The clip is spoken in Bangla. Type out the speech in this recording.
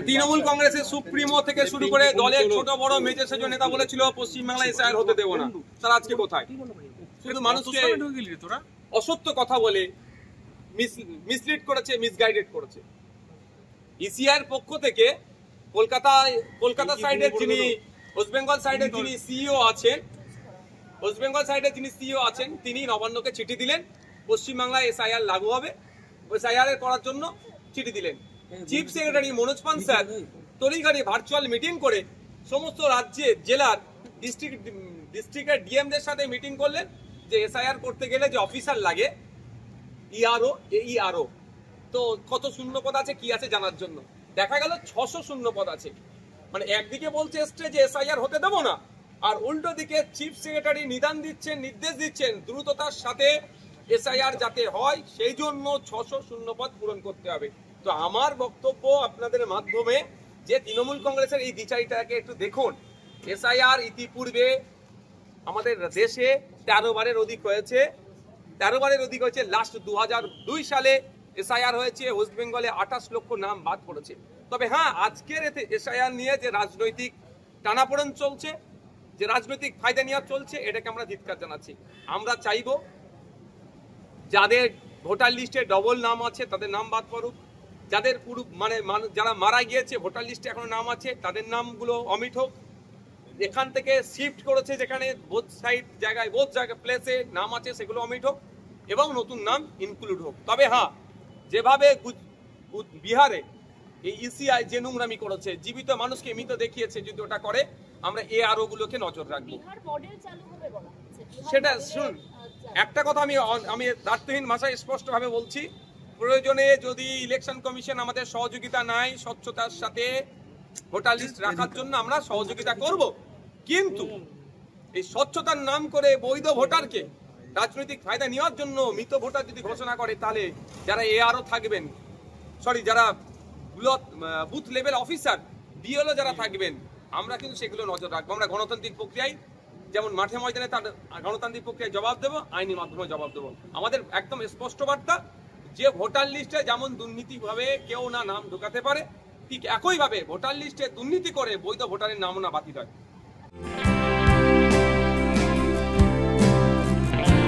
তৃণমূল কংগ্রেসের সুপ্রিমো থেকে শুরু করে দলের ছোট বড় মেজর সেজ নেতা বলেছিল পশ্চিমবাংলায় এসআইআর হতে দেব না। তারা আজকে কোথায়? শুধু মানুষকে অসত্য কথা বলে মিসলিড করেছে, মিসগাইডেড করেছে। ইসিআর পক্ষ থেকে কলকাতা সাইডের যিনি ওয়েস্ট বেঙ্গল সাইডের যিনি সিইও আছেন তিনি নবান্নকে চিঠি দিলেন, পশ্চিমবাংলায় এসআইআর লাগু হবে, এসআইআর করার জন্য চিঠি দিলেন। চিফ সেক্রেটারি মনোজ পান স্যার তড়িঘড়ি ভার্চুয়াল মিটিং করে সমস্ত রাজ্যে জেলার ডিস্ট্রিক্টের ডিএমদের সাথে মিটিং করলেন যে এসআইআর করতে গেলে যে অফিসার লাগে ইআরও এইআরও, তো কত শূন্যপদ আছে কি আছে জানার জন্য দেখা গেল 600 শূন্যপদ আছে। মানে একদিকে বলছে এসছে যে এসআইআর হতে দেবো না, আর উল্টো দিকে চিফ সেক্রেটারি নির্দেশ দিচ্ছেন দ্রুততার সাথে এসআইআর যাতে হয় সেই জন্য 600 শূন্যপদ পূরণ করতে হবে। তো আমার বক্তব্য আপনাদের মাধ্যমে যে তৃণমূল কংগ্রেসের এই দ্বিচারিতাকে একটু দেখুন। এসআইআর ইতিপূর্বে আমাদের দেশে 13 বারের অধিক হয়েছে। লাস্ট 2002 সালে এসআইআর হয়েছে, ওয়েস্ট বেঙ্গলে 28 লক্ষ নাম বাদ পড়েছে। তবে হ্যাঁ, আজকের এসআইআর নিয়ে যে রাজনৈতিক টানাপোড়েন চলছে, যে রাজনৈতিক ফায়দা নেওয়া চলছে, এটাকে আমরা ধিক্কার জানাচ্ছি। আমরা চাইবো যাদের ভোটার লিস্টে ডবল নাম আছে তাদের নাম বাদ পড়ুক, যাদের পুরো যারা মারা গিয়েছে ভোটার লিস্টে এখনো নাম আছে তাদের নামগুলো অমিট হোক, এখান থেকে শিফট করেছে যেখানে বোথ জায়গায় প্লেসে নাম আছে সেগুলো অমিট হোক এবং নতুন নাম ইনক্লুড হোক। তবে হ্যাঁ, যেভাবে বিহারে এই ইসিআই যে নোংরামি করেছে, জীবিত মানুষকে মৃত দেখিয়েছে, যদি ওটা করে আমরা এআরও গুলোকে নজর রাখবো। সেটা শুনুন, একটা কথা আমি দায়িত্বহীন ভাষায় স্পষ্টভাবে বলছি, প্রয়োজনে যদি ইলেকশন কমিশন আমাদের সহযোগিতা নাই স্বচ্ছতার সাথে ভোটার লিস্ট রাখার জন্য আমরা সহযোগিতা করব, কিন্তু এই স্বচ্ছতার নাম করে বৈধ ভোটারকে রাজনৈতিক ফায়দা নেওয়ার জন্য মৃত ভোটার যদি ঘোষণা করে, তাহলে যারা এআরও থাকবেন, যারা বুথ লেভেল অফিসার বিএলও যারা থাকবেন, আমরা কিন্তু সেগুলো নজর রাখবো। আমরা গণতান্ত্রিক প্রক্রিয়ায় যেমন মাঠে ময়দানে তার গণতান্ত্রিক প্রক্রিয়ায় জবাব দেবো, আইনি মাধ্যমে জবাব দেবো। আমাদের একদম স্পষ্ট বার্তা যে ভোটার লিস্টে যেমন দুর্নীতিভাবে কেউ না নাম ঢোকাতে পারে, ঠিক একইভাবে ভোটার লিস্টে দুর্নীতি করে বৈধ ভোটারের নামও না বাতিল হয়।